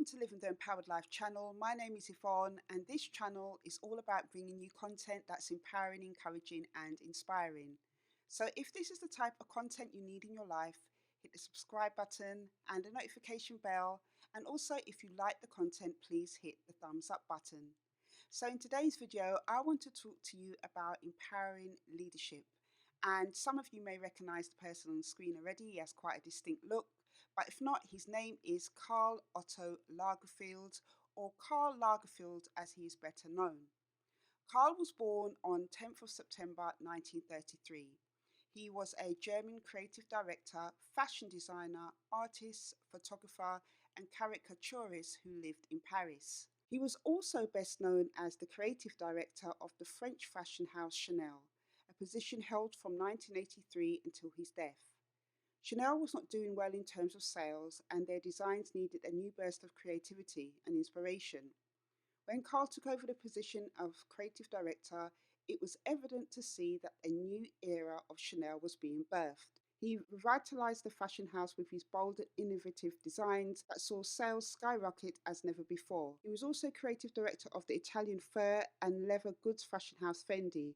Welcome to Living the Empowered Life channel. My name is Yvonne, and this channel is all about bringing you content that's empowering, encouraging, and inspiring. So, if this is the type of content you need in your life, hit the subscribe button and the notification bell. And also, if you like the content, please hit the thumbs up button. So, in today's video, I want to talk to you about empowering leadership. And some of you may recognize the person on the screen already. He has quite a distinct look. But if not, his name is Karl Otto Lagerfield, or Karl Lagerfield as he is better known. Karl was born on 10th of September 1933. He was a German creative director, fashion designer, artist, photographer, and caricaturist who lived in Paris. He was also best known as the creative director of the French fashion house Chanel, a position held from 1983 until his death. Chanel was not doing well in terms of sales, and their designs needed a new burst of creativity and inspiration. When Karl took over the position of creative director, it was evident to see that a new era of Chanel was being birthed. He revitalized the fashion house with his bold and innovative designs that saw sales skyrocket as never before. He was also creative director of the Italian fur and leather goods fashion house Fendi,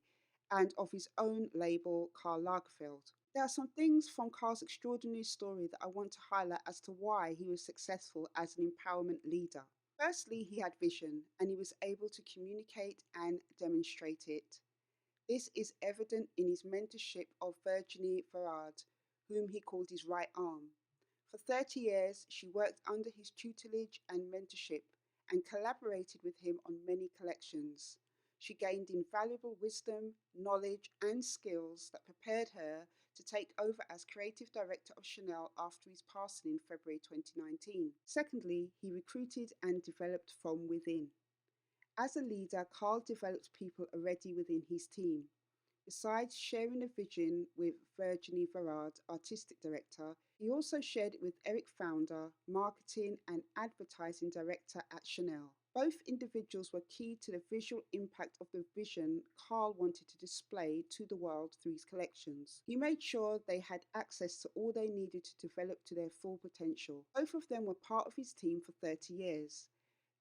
and of his own label, Karl Lagerfeld. There are some things from Karl's extraordinary story that I want to highlight as to why he was successful as an empowerment leader. Firstly, he had vision, and he was able to communicate and demonstrate it. This is evident in his mentorship of Virginie Varard, whom he called his right arm. For 30 years, she worked under his tutelage and mentorship and collaborated with him on many collections. She gained invaluable wisdom, knowledge, and skills that prepared her to take over as creative director of Chanel after his passing in February 2019. Secondly, he recruited and developed from within. As a leader, Karl developed people already within his team. Besides sharing a vision with Virginie Varard, artistic director, he also shared it with Eric Founder, marketing and advertising director at Chanel. Both individuals were key to the visual impact of the vision Karl wanted to display to the world through his collections. He made sure they had access to all they needed to develop to their full potential. Both of them were part of his team for 30 years.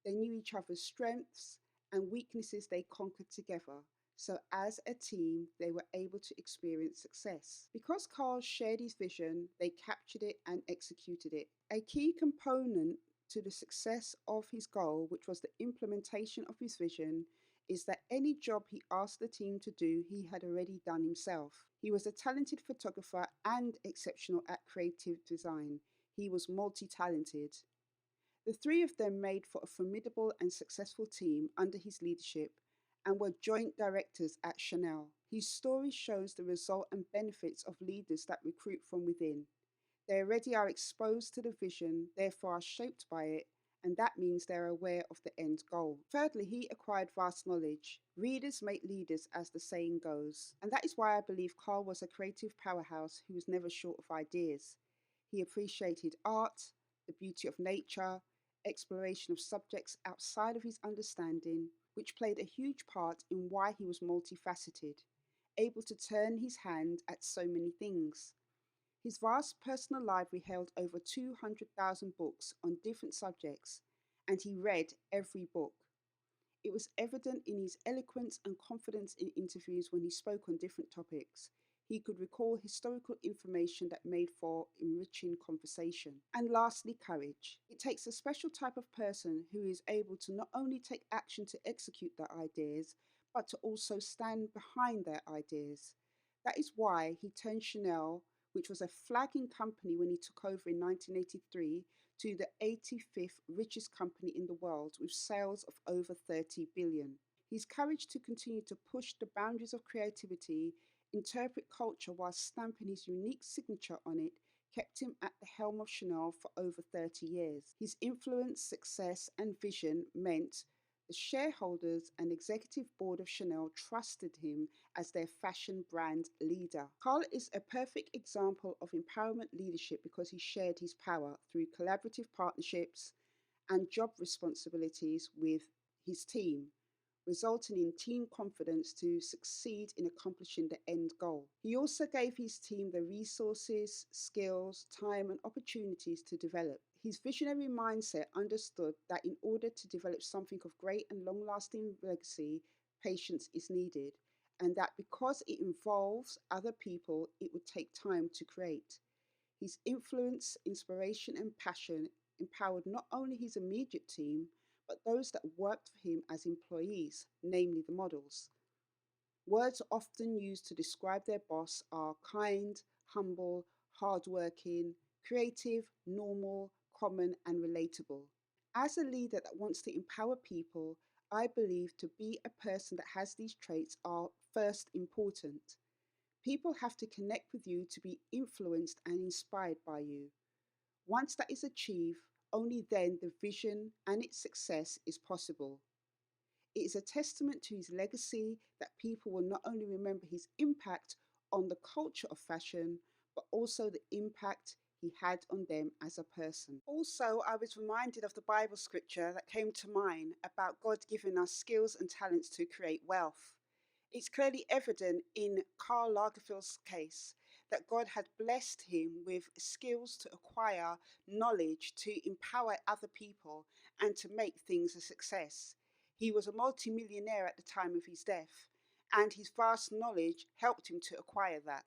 They knew each other's strengths and weaknesses they conquered together. So as a team, they were able to experience success. Because Karl shared his vision, they captured it and executed it. A key component to the success of his goal, which was the implementation of his vision, is that any job he asked the team to do, he had already done himself. He was a talented photographer and exceptional at creative design. He was multi-talented. The three of them made for a formidable and successful team under his leadership and were joint directors at Chanel. His story shows the result and benefits of leaders that recruit from within. They already are exposed to the vision, therefore are shaped by it, and that means they are aware of the end goal. Thirdly, he acquired vast knowledge. Readers make leaders, as the saying goes. And that is why I believe Karl was a creative powerhouse who was never short of ideas. He appreciated art, the beauty of nature, exploration of subjects outside of his understanding, which played a huge part in why he was multifaceted, able to turn his hand at so many things. His vast personal library held over 200,000 books on different subjects, and he read every book. It was evident in his eloquence and confidence in interviews when he spoke on different topics. He could recall historical information that made for enriching conversation. And lastly, courage. It takes a special type of person who is able to not only take action to execute their ideas, but to also stand behind their ideas. That is why he turned Chanel, which was a flagging company when he took over in 1983, to the 85th richest company in the world with sales of over 30 billion. His courage to continue to push the boundaries of creativity, interpret culture while stamping his unique signature on it, kept him at the helm of Chanel for over 30 years. His influence, success, and vision meant the shareholders and executive board of Chanel trusted him as their fashion brand leader. Karl is a perfect example of empowerment leadership because he shared his power through collaborative partnerships and job responsibilities with his team, resulting in team confidence to succeed in accomplishing the end goal. He also gave his team the resources, skills, time, and opportunities to develop. His visionary mindset understood that in order to develop something of great and long lasting legacy, patience is needed, and that because it involves other people, it would take time to create. His influence, inspiration, and passion empowered not only his immediate team, but those that worked for him as employees, namely the models. Words often used to describe their boss are kind, humble, hardworking, creative, normal, common, and relatable. As a leader that wants to empower people, I believe to be a person that has these traits are first important. People have to connect with you to be influenced and inspired by you. Once that is achieved, only then the vision and its success is possible. It is a testament to his legacy that people will not only remember his impact on the culture of fashion, but also the impact he had on them as a person. Also, I was reminded of the Bible scripture that came to mind about God giving us skills and talents to create wealth. It's clearly evident in Karl Lagerfeld's case that God had blessed him with skills to acquire knowledge to empower other people and to make things a success. He was a multimillionaire at the time of his death, and his vast knowledge helped him to acquire that.